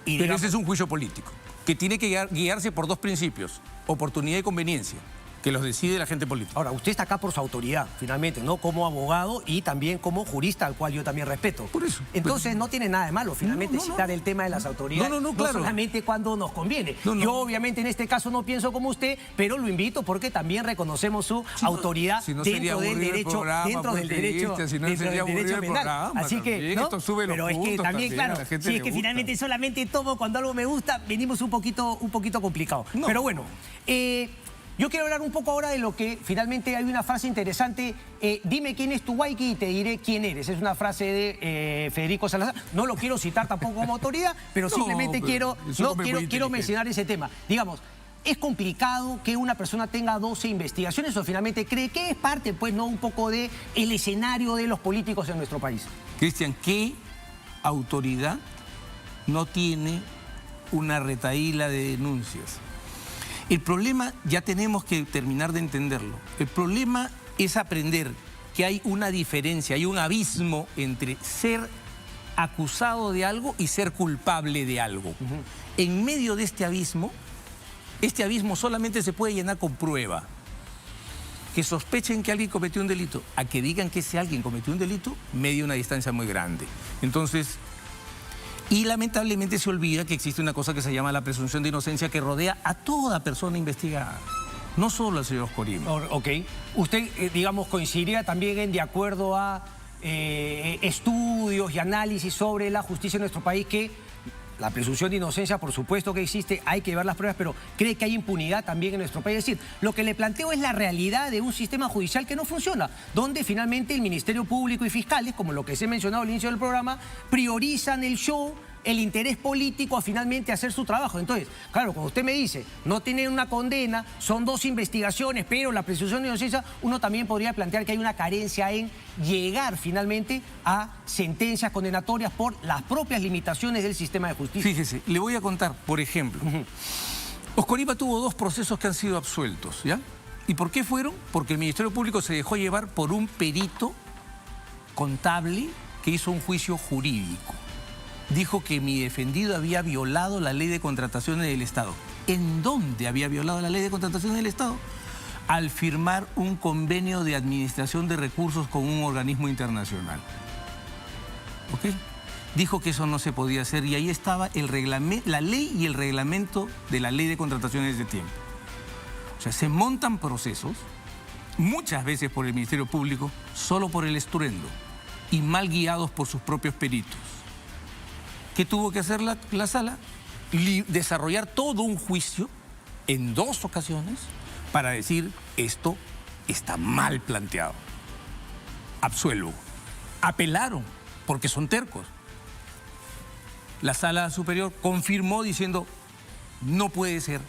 Pero ese es un juicio político, que tiene que guiarse por dos principios, oportunidad y conveniencia, que los decide la gente política. Ahora, usted está acá por su autoridad, finalmente, ¿no? Como abogado y también como jurista, al cual yo también respeto. Por eso. Entonces, no tiene nada de malo, finalmente, citar el tema de las autoridades. Claro. No solamente cuando nos conviene. Yo, obviamente, en este caso no pienso como usted, pero lo invito porque también reconocemos su autoridad dentro del derecho penal. Así que, ¿no? Pero es que también, claro, si es que finalmente solamente tomo cuando algo me gusta, venimos un poquito complicado. Pero bueno, yo quiero hablar un poco ahora de lo que finalmente hay una frase interesante. Dime quién es tu Waiki y te diré quién eres. Es una frase de Federico Salazar. No lo quiero citar tampoco como autoridad, pero simplemente quiero mencionar ese tema. Digamos, ¿es complicado que una persona tenga 12 investigaciones o finalmente cree que es parte, pues, no un poco del escenario de los políticos en nuestro país? Cristian, ¿qué autoridad no tiene una retahíla de denuncias? El problema, ya tenemos que terminar de entenderlo, el problema es aprender que hay una diferencia, hay un abismo entre ser acusado de algo y ser culpable de algo. En medio de este abismo solamente se puede llenar con prueba. Que sospechen que alguien cometió un delito, a que digan que ese alguien cometió un delito, media una distancia muy grande. Entonces... Y lamentablemente se olvida que existe una cosa que se llama la presunción de inocencia que rodea a toda persona investigada, no solo al señor Oscorima. Ok. ¿Usted, digamos, coincidiría también de acuerdo a estudios y análisis sobre la justicia en nuestro país que la presunción de inocencia, por supuesto que existe, hay que ver las pruebas, pero cree que hay impunidad también en nuestro país? Es decir, lo que le planteo es la realidad de un sistema judicial que no funciona, donde finalmente el Ministerio Público y fiscales, como lo que se ha mencionado al inicio del programa, priorizan el show, el interés político a finalmente hacer su trabajo. Entonces, claro, cuando usted me dice, no tienen una condena, son 2 investigaciones, pero la presunción de inocencia, uno también podría plantear que hay una carencia en llegar finalmente a sentencias condenatorias por las propias limitaciones del sistema de justicia. Fíjese, le voy a contar, por ejemplo, Oscorima tuvo 2 procesos que han sido absueltos, ¿ya? ¿Y por qué fueron? Porque el Ministerio Público se dejó llevar por un perito contable que hizo un juicio jurídico. Dijo que mi defendido había violado la ley de contrataciones del Estado. ¿En dónde había violado la ley de contrataciones del Estado? Al firmar un convenio de administración de recursos con un organismo internacional. ¿Ok? Dijo que eso no se podía hacer y ahí estaba la ley y el reglamento de la ley de contrataciones de tiempo. O sea, se montan procesos, muchas veces por el Ministerio Público, solo por el estruendo y mal guiados por sus propios peritos. ¿Qué tuvo que hacer la sala? Desarrollar todo un juicio en 2 ocasiones para decir esto está mal planteado. Absuelvo. Apelaron porque son tercos. La sala superior confirmó diciendo no puede ser.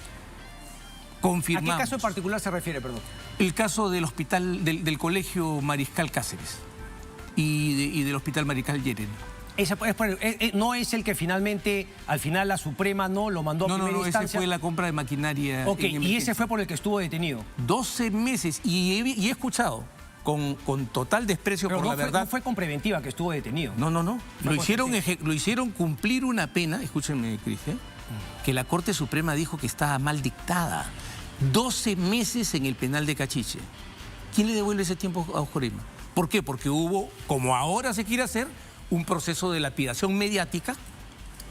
Confirmamos. ¿A qué caso en particular se refiere, perdón? El caso del hospital, del Colegio Mariscal Cáceres y del Hospital Mariscal Llerena. No es el que finalmente, al final la Suprema no lo mandó a primera instancia. Ese fue la compra de maquinaria. Ok, y ese fue por el que estuvo detenido. 12 meses y he escuchado con total desprecio por la verdad. No fue con preventiva que estuvo detenido. No. Lo hicieron cumplir una pena, escúchenme, Cristian, que la Corte Suprema dijo que estaba mal dictada. 12 meses en el penal de Cachiche. ¿Quién le devuelve ese tiempo a Oscorima? ¿Por qué? Porque hubo, como ahora se quiere hacer, un proceso de lapidación mediática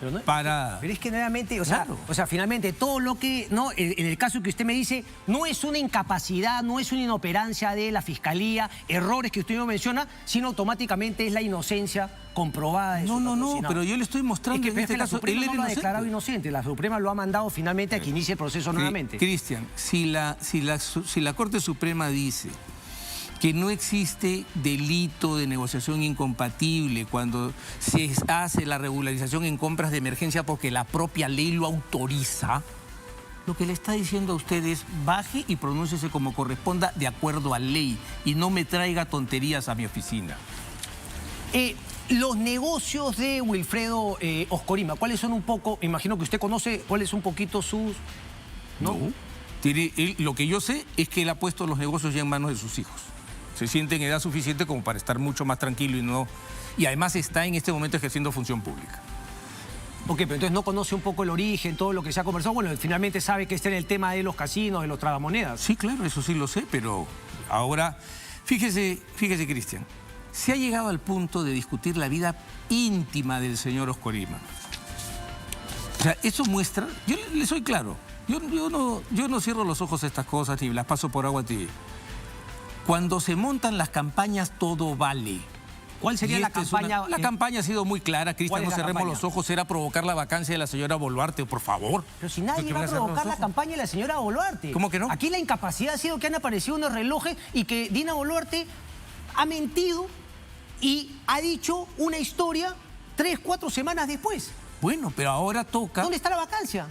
pero es que nuevamente, o sea, finalmente todo lo que, ¿no? En el caso que usted me dice, no es una incapacidad, no es una inoperancia de la Fiscalía, errores que usted no menciona, sino automáticamente es la inocencia comprobada de No, pero yo le estoy mostrando es que, en este la caso, Suprema él no era lo ha inocente. declarado inocente, la Suprema lo ha mandado finalmente a que inicie el proceso nuevamente. Cristian, si la Corte Suprema dice que no existe delito de negociación incompatible cuando se hace la regularización en compras de emergencia porque la propia ley lo autoriza, lo que le está diciendo a usted es baje y pronúnciese como corresponda de acuerdo a ley y no me traiga tonterías a mi oficina. Los negocios de Wilfredo Oscorima, ¿cuáles son un poco, imagino que usted conoce, cuáles son un poquito sus... No. Lo que yo sé es que él ha puesto los negocios ya en manos de sus hijos. Se siente en edad suficiente como para estar mucho más tranquilo y además está en este momento ejerciendo función pública. Ok, pero entonces no conoce un poco el origen, todo lo que se ha conversado. Bueno, finalmente sabe que está en el tema de los casinos, de los tragamonedas. Sí, claro, eso sí lo sé, pero ahora, fíjese, Cristian, se ha llegado al punto de discutir la vida íntima del señor Oscorima. O sea, eso muestra, yo le soy claro, yo no cierro los ojos a estas cosas ni las paso por agua tibia. Cuando se montan las campañas, todo vale. ¿Cuál sería la campaña? La campaña ha sido muy clara, Cristian, no cerremos los ojos, era provocar la vacancia de la señora Boluarte, por favor. Pero si nadie va a provocar la campaña de la señora Boluarte. ¿Cómo que no? Aquí la incapacidad ha sido que han aparecido unos relojes y que Dina Boluarte ha mentido y ha dicho una historia 3, 4 semanas después. Bueno, pero ahora toca... ¿Dónde está la vacancia?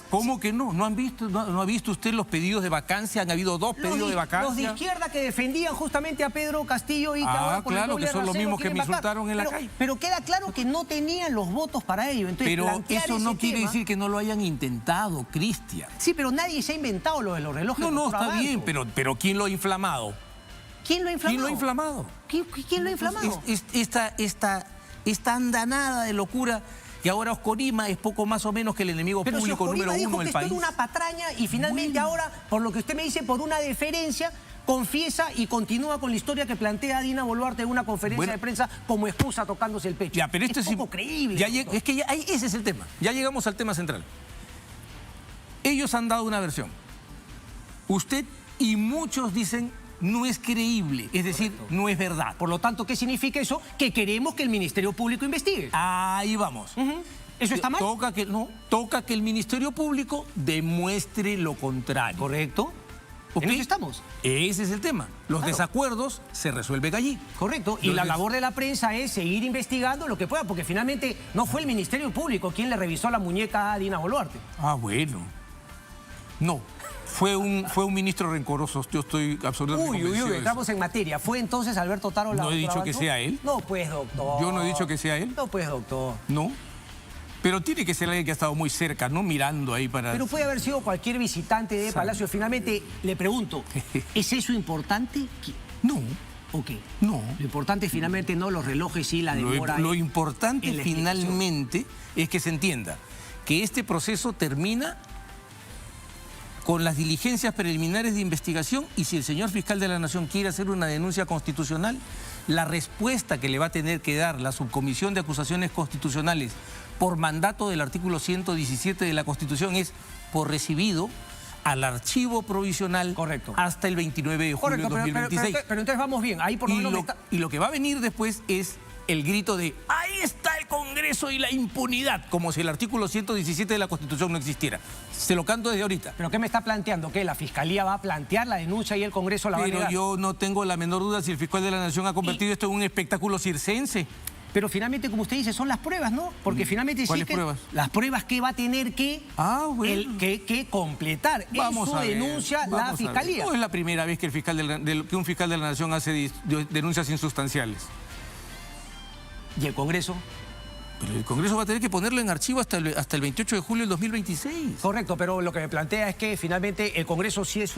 ¿Cómo que no? ¿No ha visto usted los pedidos de vacancia? Han habido 2 pedidos de vacancia. Los de izquierda que defendían justamente a Pedro Castillo y que ahora por claro, el que son los mismos que me insultaron en la calle. Pero queda claro que no tenían los votos para ello. Entonces, pero eso no quiere decir que no lo hayan intentado, Cristian. Sí, pero nadie se ha inventado lo de los relojes. No, está bien, pero ¿quién lo ha inflamado? ¿Quién lo ha inflamado? ¿Quién lo ha inflamado? ¿Quién lo ha inflamado? Esta andanada de locura... que ahora Oscorima es poco más o menos que el enemigo público número 1 del país. Dijo que esto era una patraña y finalmente ahora, por lo que usted me dice, por una deferencia, confiesa y continúa con la historia que plantea Dina Boluarte en una conferencia de prensa como excusa tocándose el pecho. Ya, pero esto es poco creíble. Es que ese es el tema. Ya llegamos al tema central. Ellos han dado una versión. Usted y muchos dicen... no es creíble, es decir, no es verdad. Por lo tanto, ¿qué significa eso? Que queremos que el Ministerio Público investigue. Ahí vamos. ¿Eso está mal? Toca que el Ministerio Público demuestre lo contrario. Correcto. ¿Okay? En eso estamos. Ese es el tema. Los desacuerdos se resuelven allí. Correcto. Y la labor de la prensa es seguir investigando lo que pueda, porque finalmente no fue el Ministerio Público quien le revisó la muñeca a Dina Boluarte. Ah, bueno. No. Fue un ministro rencoroso, yo estoy absolutamente convencido de eso. Entramos en materia. ¿Fue entonces Alberto Taro la... No he dicho que sea él. No, pues, doctor. Yo no he dicho que sea él. No, pues, doctor. No. Pero tiene que ser alguien que ha estado muy cerca, ¿no? Mirando ahí para... Pero puede haber sido cualquier visitante de Palacio. Finalmente, le pregunto, ¿es eso importante? No. o qué? No. Lo importante finalmente no los relojes y la demora. Lo importante finalmente es que se entienda que este proceso termina con las diligencias preliminares de investigación y si el señor fiscal de la Nación quiere hacer una denuncia constitucional, la respuesta que le va a tener que dar la Subcomisión de Acusaciones Constitucionales por mandato del artículo 117 de la Constitución es por recibido al archivo provisional. Correcto. Hasta el 29 de julio de 2026. Pero entonces vamos bien. Ahí por lo menos y lo que va a venir después es el grito de ahí está el Congreso y la impunidad, como si el artículo 117 de la Constitución no existiera. Se lo canto desde ahorita. ¿Pero qué me está planteando? ¿Que la Fiscalía va a plantear la denuncia y el Congreso la va a negar? Pero yo no tengo la menor duda si el fiscal de la Nación ha convertido esto en un espectáculo circense. Pero finalmente, como usted dice, son las pruebas, ¿no? Porque finalmente ¿Cuáles sí que pruebas? las pruebas que va a tener que, que completar. Vamos Eso a ver, denuncia la Fiscalía. No es la primera vez que, que un fiscal de la Nación hace denuncias insustanciales. ¿Y el Congreso? Pero el Congreso va a tener que ponerlo en archivo hasta el 28 de julio del 2026. Correcto, pero lo que me plantea es que finalmente el Congreso sí es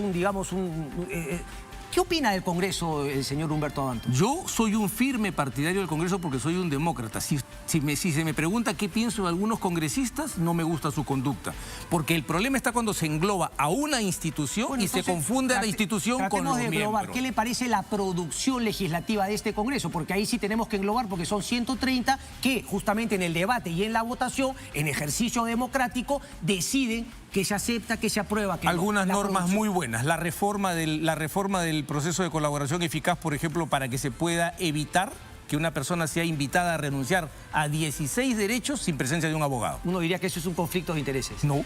¿qué opina del Congreso el señor Humberto Abanto? Yo soy un firme partidario del Congreso porque soy un demócrata. Si se me pregunta qué pienso de algunos congresistas, no me gusta su conducta. Porque el problema está cuando se engloba a una institución y se confunde a la institución con los miembros. ¿Qué le parece la producción legislativa de este Congreso? Porque ahí sí tenemos que englobar, porque son 130 que justamente en el debate y en la votación, en ejercicio democrático, deciden que se acepta, que se aprueba. Que algunas normas muy buenas. La reforma del proceso de colaboración eficaz, por ejemplo, para que se pueda evitar que una persona sea invitada a renunciar a 16 derechos sin presencia de un abogado. Uno diría que eso es un conflicto de intereses. No,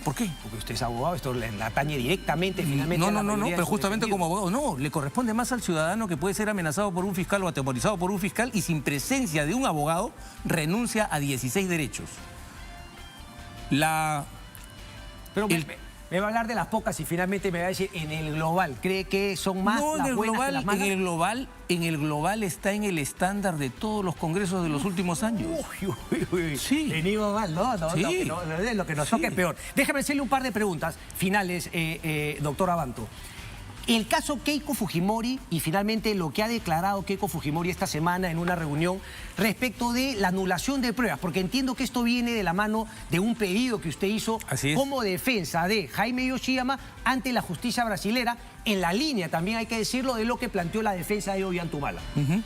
¿por qué? Porque usted es abogado, esto le atañe directamente, finalmente. No, pero justamente como abogado, no, le corresponde más al ciudadano que puede ser amenazado por un fiscal o atemorizado por un fiscal y sin presencia de un abogado renuncia a 16 derechos. Pero me va a hablar de las pocas y finalmente me va a decir en el global. ¿Cree que son más las buenas que las malas? En el global está en el estándar de todos los congresos de los últimos años. Uy. Sí. Venimos mal, ¿no? Sí. Lo que nos toque es peor. Déjame hacerle un par de preguntas finales, doctor Abanto. El caso Keiko Fujimori y finalmente lo que ha declarado Keiko Fujimori esta semana en una reunión respecto de la anulación de pruebas, porque entiendo que esto viene de la mano de un pedido que usted hizo como defensa de Jaime Yoshiyama ante la justicia brasilera, en la línea, también hay que decirlo, de lo que planteó la defensa de Ollantumala.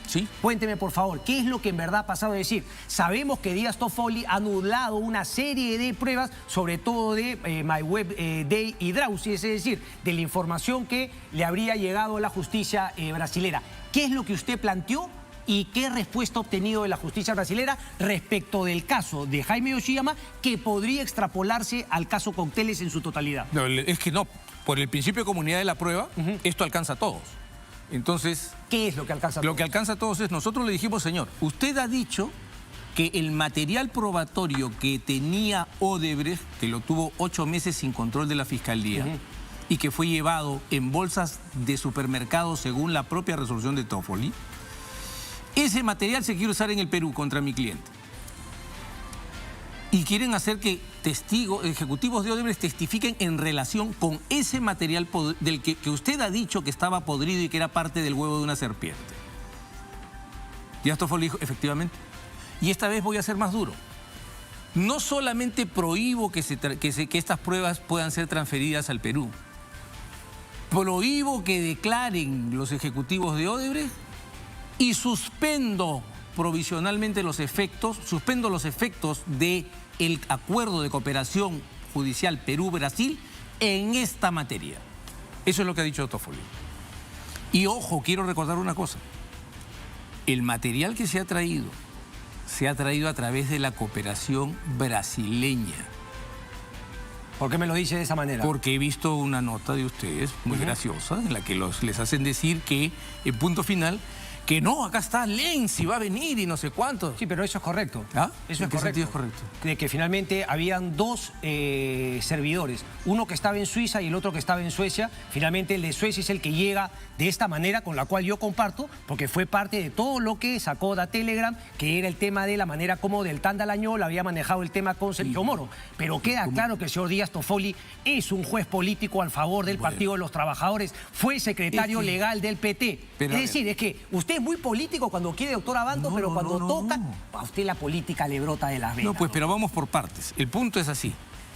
Sí. Cuénteme, por favor, ¿qué es lo que en verdad ha pasado? Es decir, sabemos que Díaz Toffoli ha anulado una serie de pruebas, sobre todo de MyWeb Day y Drausi, es decir, de la información que le habría llegado a la justicia brasilera. ¿Qué es lo que usted planteó y qué respuesta ha obtenido de la justicia brasilera respecto del caso de Jaime Yoshiyama, que podría extrapolarse al caso Cocteles en su totalidad? No, es que no. Por el principio de comunidad de la prueba, esto alcanza a todos. Entonces, ¿qué es lo que alcanza a todos? Lo que alcanza a todos es, nosotros le dijimos, señor, usted ha dicho que el material probatorio que tenía Odebrecht, que lo tuvo 8 meses sin control de la Fiscalía, y que fue llevado en bolsas de supermercado según la propia resolución de Toffoli, ese material se quiere usar en el Perú contra mi cliente. Y quieren hacer que ejecutivos de Odebrecht testifiquen en relación con ese material del que usted ha dicho que estaba podrido y que era parte del huevo de una serpiente. Díaz Toffoli dijo, efectivamente. Y esta vez voy a ser más duro. No solamente prohíbo que estas pruebas puedan ser transferidas al Perú. Prohíbo que declaren los ejecutivos de Odebrecht y suspendo provisionalmente los efectos del acuerdo de cooperación judicial Perú-Brasil en esta materia. Eso es lo que ha dicho Toffoli. Y ojo, quiero recordar una cosa. El material que se ha traído a través de la cooperación brasileña. ¿Por qué me lo dice de esa manera? Porque he visto una nota de ustedes muy graciosa en la que les hacen decir que, en punto final, que no, acá está Lenzi, va a venir y no sé cuánto. Sí, pero eso es correcto. ¿Ah? Eso ¿En qué sentido es correcto? De que finalmente habían dos servidores, uno que estaba en Suiza y el otro que estaba en Suecia. Finalmente el de Suecia es el que llega de esta manera, con la cual yo comparto, porque fue parte de todo lo que sacó da Telegram, que era el tema de la manera como Deltan Dallagnol había manejado el tema con Sergio Moro. Pero queda claro que el señor Díaz Toffoli es un juez político al favor del Partido de los Trabajadores, fue secretario legal del PT. Pero, es decir, es que usted es muy político cuando quiere, doctor Abanto, pero cuando toca, a usted la política le brota de las venas. No, pues, pero vamos por partes. El punto es así.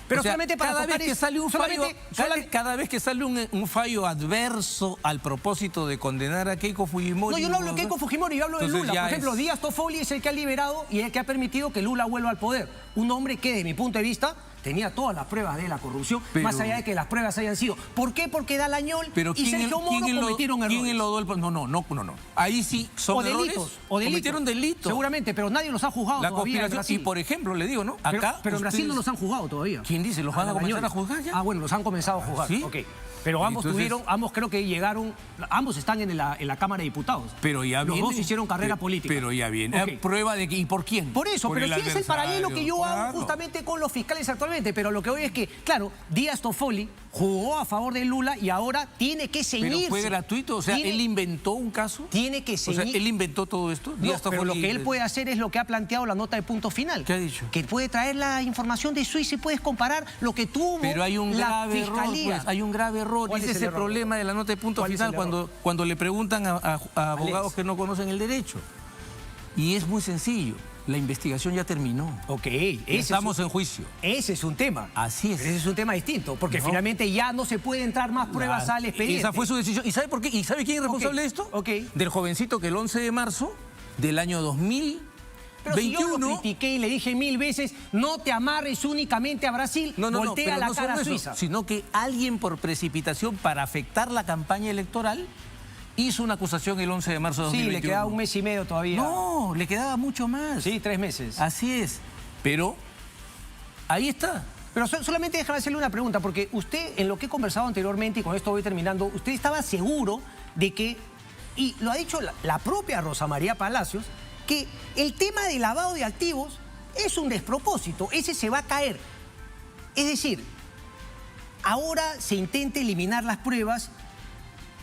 Pero o sea, solamente para cada vez tocar que sale un fallo, solamente... cada vez que sale un fallo adverso al propósito de condenar a Keiko Fujimori... No, yo no hablo de Keiko Fujimori, yo hablo de Lula. Por ejemplo, Díaz Toffoli es el que ha liberado y el que ha permitido que Lula vuelva al poder. Un hombre que, desde mi punto de vista, tenía todas las pruebas de la corrupción, más allá de que las pruebas hayan sido. ¿Por qué? Porque Dallagnol y Sergio Moro cometieron errores. ¿Quién enlodó el... No. Ahí sí son errores. O delitos. Cometieron delitos. Seguramente, pero nadie los ha juzgado todavía en Brasil. Y, por ejemplo, le digo, ¿no? Acá... Pero en Brasil no los han juzgado todavía. ¿Quién dice? ¿Los van a comenzar a juzgar ya? Ah, bueno, los han comenzado a juzgar. ¿Sí? Ok. Pero ambos ambos creo que llegaron, ambos están en la Cámara de Diputados. Pero ya Los dos hicieron carrera política. Pero ya viene. Okay. ¿Prueba de que, y por quién? Por eso, pero sí es el paralelo que yo hago claro. justamente con los fiscales actualmente. Pero lo que voy es que, claro, Díaz Toffoli jugó a favor de Lula y ahora tiene que ceñirse. Pero fue gratuito, o sea, él inventó un caso. Tiene que ceñir. O sea, él inventó todo esto. No, pero lo que él puede hacer es lo que ha planteado la nota de punto final. ¿Qué ha dicho? Que puede traer la información de Suiza y puedes comparar lo que tuvo pero hay un la grave fiscalía. Error, pues, hay un grave error. Ese es el problema de la nota de punto final cuando le preguntan a abogados que no conocen el derecho. Y es muy sencillo. La investigación ya terminó. Ok. Estamos en juicio. Ese es un tema. Así es. Pero ese es un tema distinto, porque finalmente ya no se puede entrar más pruebas al expediente. Esa fue su decisión. ¿Y sabe por qué? ¿Y sabe quién es responsable de esto? Del jovencito que el 11 de marzo del año 2021... Pero si yo lo critiqué y le dije 1000 veces, no te amarres únicamente a Brasil, voltea la cara a Suiza. Sino que alguien por precipitación para afectar la campaña electoral hizo una acusación el 11 de marzo de 2021. Sí, le quedaba un mes y medio todavía. No, le quedaba mucho más. Sí, 3 meses. Así es. Pero ahí está. Pero solamente déjame hacerle una pregunta, porque usted, en lo que he conversado anteriormente, y con esto voy terminando, usted estaba seguro de que, y lo ha dicho la propia Rosa María Palacios, que el tema de lavado de activos es un despropósito, ese se va a caer. Es decir, ahora se intenta eliminar las pruebas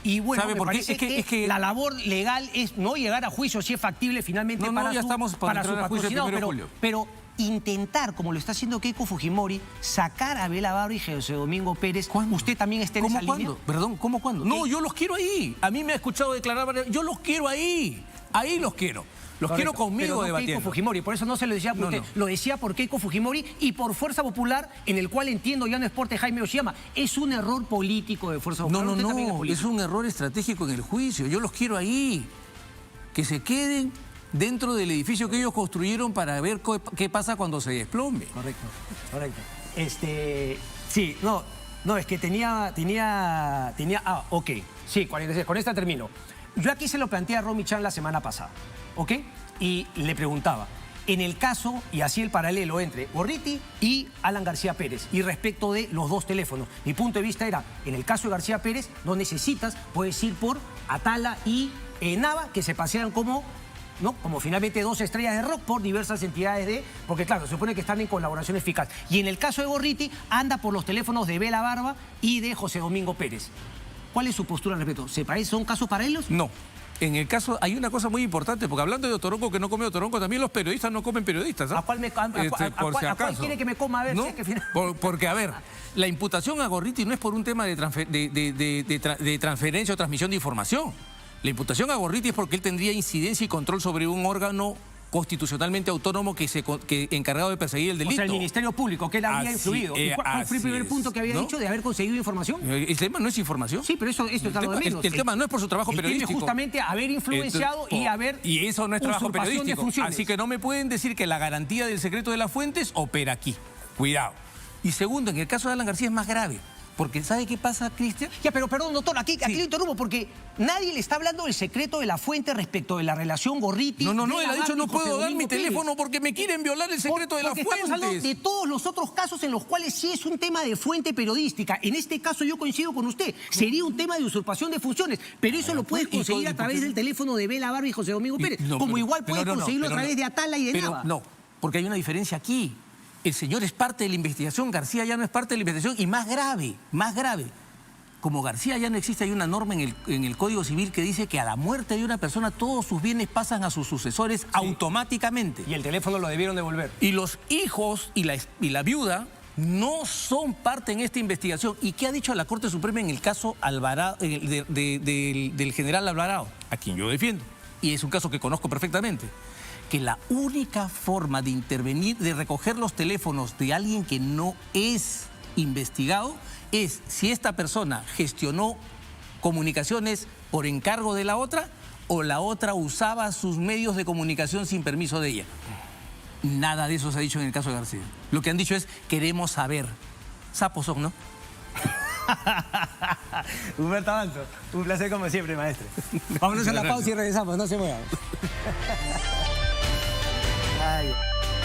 y bueno, me parece que la labor legal es no llegar a juicio si es factible finalmente para su patrocinado, pero intentar, como lo está haciendo Keiko Fujimori, sacar a Abel Abarro y José Domingo Pérez. ¿Usted también está en esa línea? Perdón, ¿cómo cuándo? No, yo los quiero ahí. A mí me ha escuchado declarar, yo los quiero ahí. Ahí los quiero. Los quiero conmigo debatiendo. Keiko Fujimori, por eso no se lo decía por usted, lo decía por Keiko Fujimori y por Fuerza Popular, en el cual entiendo ya no es por Jaime Oshiyama. Es un error político de Fuerza Popular. No, es un error estratégico en el juicio. Yo los quiero ahí. Que se queden dentro del edificio que ellos construyeron para ver qué pasa cuando se desplome. Correcto. Sí, no, es que tenía... ok. Sí, 46. Con esta termino. Yo aquí se lo planteé a Romy Chan la semana pasada, ¿ok? Y le preguntaba, en el caso, y así el paralelo entre Gorriti y Alan García Pérez, y respecto de los dos teléfonos, mi punto de vista era, en el caso de García Pérez, no necesitas, puedes ir por Atala y Nava, que se pasean como finalmente 2 estrellas de rock por diversas entidades porque claro, se supone que están en colaboración eficaz. Y en el caso de Gorriti, anda por los teléfonos de Bela Barba y de José Domingo Pérez. ¿Cuál es su postura al respecto? ¿Se parece? ¿Son casos paralelos? No. En el caso, hay una cosa muy importante, porque hablando de Otoronco que no come Otoronco, también los periodistas no comen periodistas. ¿Ah? ¿A cuál quiere que me coma? A ver, ¿no? Si es que Porque, a ver, la imputación a Gorriti no es por un tema de transferencia o transmisión de información. La imputación a Gorriti es porque él tendría incidencia y control sobre un órgano constitucionalmente autónomo que encargado de perseguir el delito. O sea, el Ministerio Público, que él había influido. ¿Cuál fue el primer punto que había dicho de haber conseguido información? El tema no es información. Sí, pero esto está lo de menos. El tema no es por su trabajo periodístico. Tiene justamente haber influenciado y eso no es trabajo periodístico. Así que no me pueden decir que la garantía del secreto de las fuentes opera aquí. Cuidado. Y segundo, en el caso de Alan García es más grave. Porque ¿sabe qué pasa, Cristian? Ya, pero perdón, doctor, aquí lo interrumpo porque nadie le está hablando del secreto de la fuente respecto de la relación Gorriti. No, él ha dicho no José puedo dar Domingo mi Pérez. teléfono porque me quieren violar el secreto de la Porque fuente. estamos hablando de todos los otros casos en los cuales sí es un tema de fuente periodística. En este caso yo coincido con usted. Sería un tema de usurpación de funciones, pero eso lo puedes conseguir a través del teléfono de Bela Barba y José Domingo Pérez. Como igual puedes conseguirlo a través de Atala y de Nava. No, porque hay una diferencia aquí. El señor es parte de la investigación, García ya no es parte de la investigación y más grave. Como García ya no existe, hay una norma en el Código Civil que dice que a la muerte de una persona todos sus bienes pasan a sus sucesores automáticamente. Y el teléfono lo debieron devolver. Y los hijos y la viuda no son parte en esta investigación. ¿Y qué ha dicho la Corte Suprema en el caso Alvarado, del general Alvarado? A quien yo defiendo. Y es un caso que conozco perfectamente. Que la única forma de intervenir, de recoger los teléfonos de alguien que no es investigado, es si esta persona gestionó comunicaciones por encargo de la otra o la otra usaba sus medios de comunicación sin permiso de ella. Nada de eso se ha dicho en el caso de García. Lo que han dicho es, queremos saber. Sapos son, ¿no? Humberto Abanto, un placer como siempre, maestro. Vámonos a la pausa y regresamos, no se muevan.